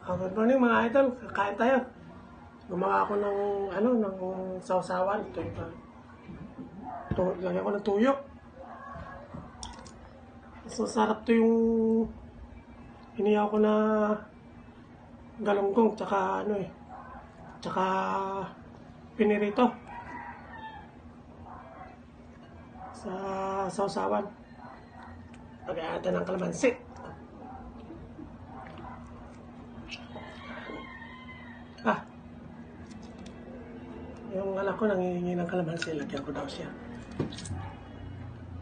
Good morning mga idol, kain tayo. Gumawa ako ng ng sausawan. Ito lagyan ko ng tuyo. So sarap to yung inihaw ko na galunggong tsaka tsaka pinirito sa sausawan. Lagyan natin ng kalamansi. Yung anak ko nangihingi ng kalamansi, lagyan ko daw siya.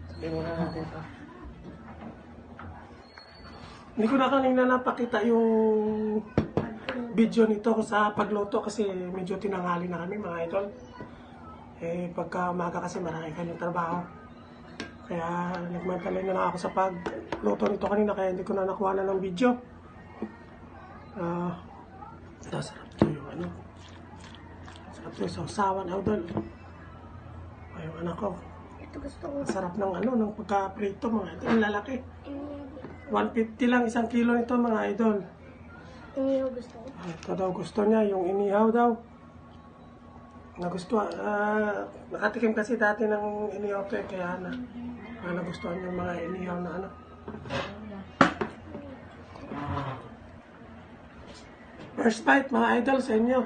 Sabihin muna natin ito. Hindi ko na kanina napakita yung video nito sa pagluto kasi medyo tinanghali na kami mga idol. Pagka umaga kasi marami kanyang trabaho. Kaya nagmantalay na lang ako sa pagluto nito kanina kaya hindi ko na nakuha na ng video. Sarap to yung sarap yung sausawan, idol. Yung anak ko. Ito gusto ko. Sarap ng ng pagka-prito mga idol. Ang lalaki. 150 lang isang kilo nito mga idol. Inihaw gusto ko. Ito daw gusto niya, yung inihaw daw. Nakatikim kasi dati ng inihaw to kaya nagustuhan yung mga inihaw na First bite mga idol sa inyo.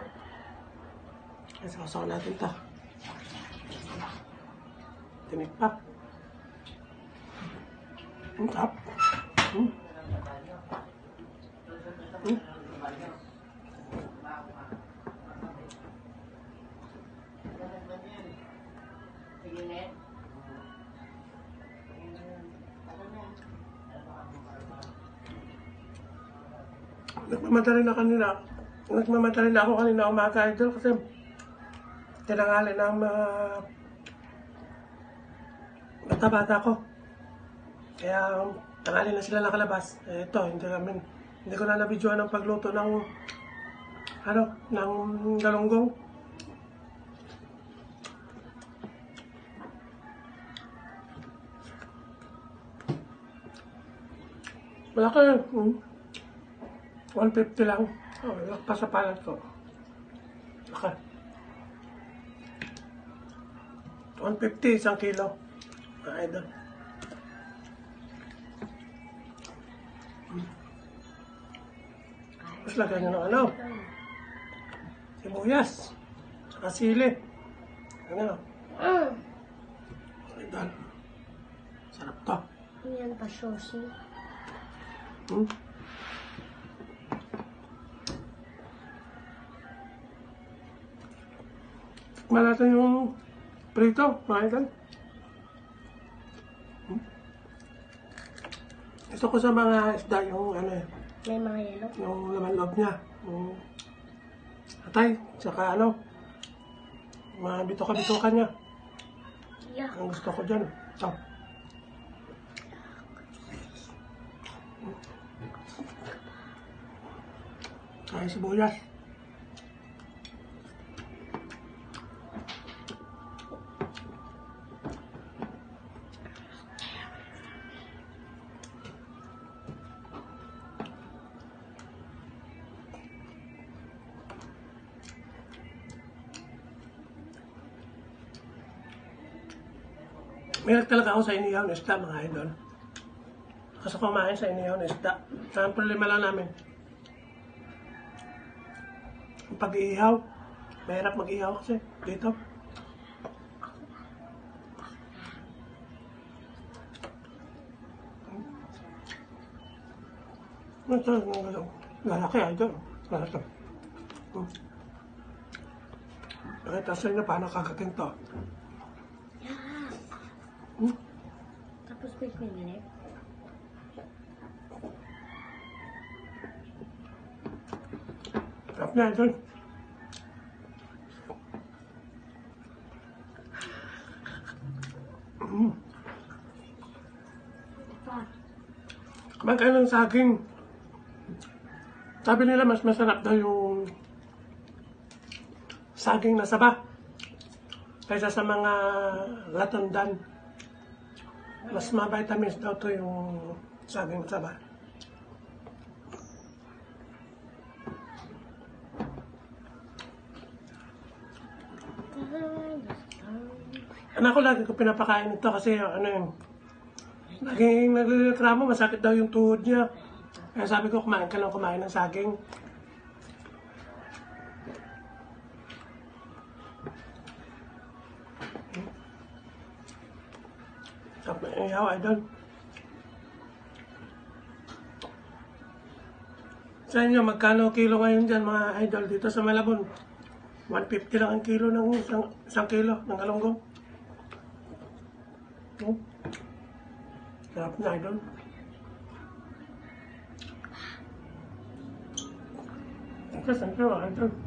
Sasaw natin ito. Tinik pa. Tap. Nagmamadali na ako kanina umaga idol kasi tinanghali na ang bata-bata ko. Kaya tanghali na sila nakalabas. Ito, hindi ko na nabidyoan ng pagluto ng ng galunggong. Malaki 150 lang. Lakpas sa palat ko. Okay. 150 isang kilo. Idol. Tapos lagyan nyo ng sibuyas. Saka sili. Idol. Sarap to. Yan pa shoshi. Tikman natin yung prito, mga idol. Gusto ko sa mga isda yung May mga yelo. yung laman loob niya. Yung atay, saka mga bituka-bituka niya. Yeah. Ang gusto ko dyan. Ito. Kaya sibuyas. May talaga ako sa inihaw na isda, mga idol. Kasi kumain sa inihaw na isda. Ang problema lang namin, ang pag-iihaw, mahirap mag-ihaw kasi dito. Ito, lalaki, idol. Lalaki. Pakita sa inyo paano kakating to. Tapos may minute. Sarap na, idol. Kumakain ng saging. Sabi nila mas masarap daw yung saging na saba kaysa sa mga latandan. Mas ma-vitamins daw to yung saging saba. anak ko lagi ko pinapakain ito kasi ano yun, laging nagreklamo, masakit daw yung tuhod niya. Kaya sabi ko, kumain ka lang kumain ng saging. Sarap na ihaw, idol. Sa inyo, magkano kilo ngayon dyan mga idol dito sa Malabon? 150 lang ang kilo ng isang kilo ng galunggong. Sarap na idol. Thank you, idol.